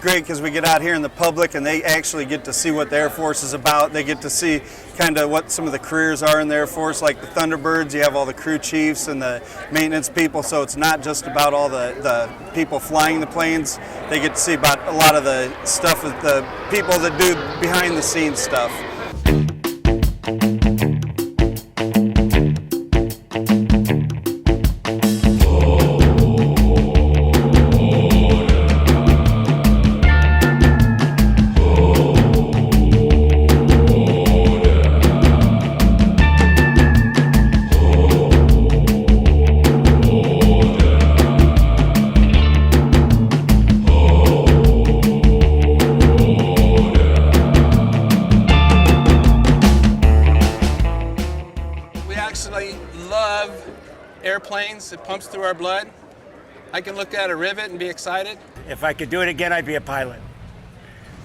great because we get out here in the public and they actually get to see what the Air Force is about. They get to see kind of what some of the careers are in the Air Force, like the Thunderbirds. You have all the crew chiefs and the maintenance people, so it's not just about all the people flying the planes. They get to see about a lot of the stuff with the people that do behind the scenes stuff. Love airplanes. It pumps through our blood. I can look at a rivet and be excited. If I could do it again, I'd be a pilot.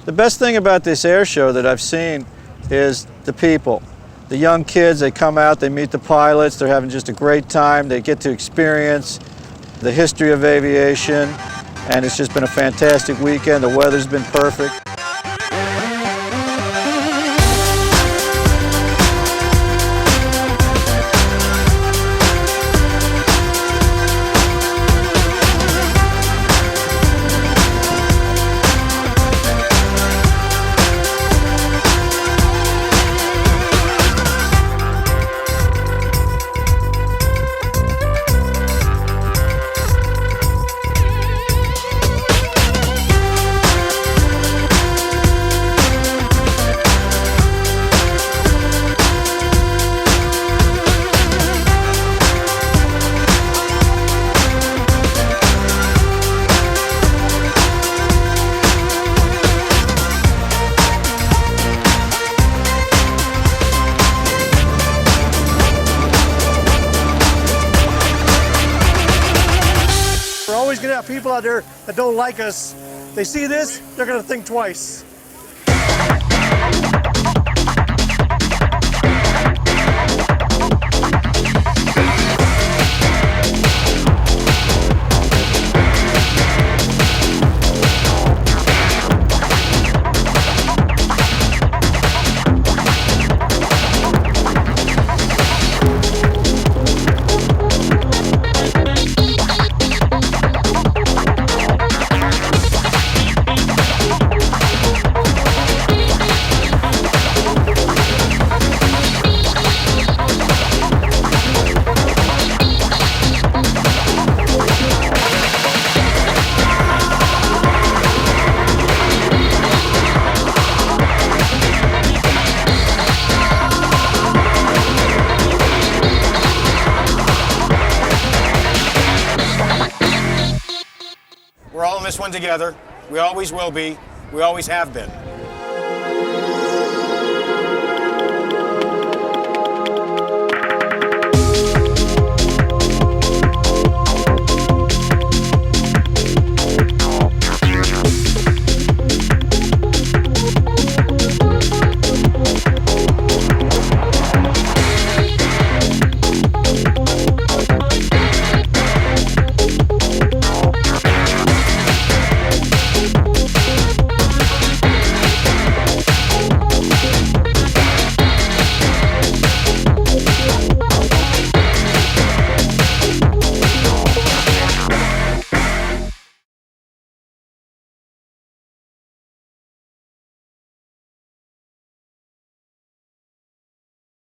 The best thing about this air show that I've seen is the people. The young kids, they come out, they meet the pilots, they're having just a great time. They get to experience the history of aviation, and it's just been a fantastic weekend. The weather's been perfect. We're always going to have people out there that don't like us. They see this, they're going to think twice. We're all in this one together. We always will be. We always have been.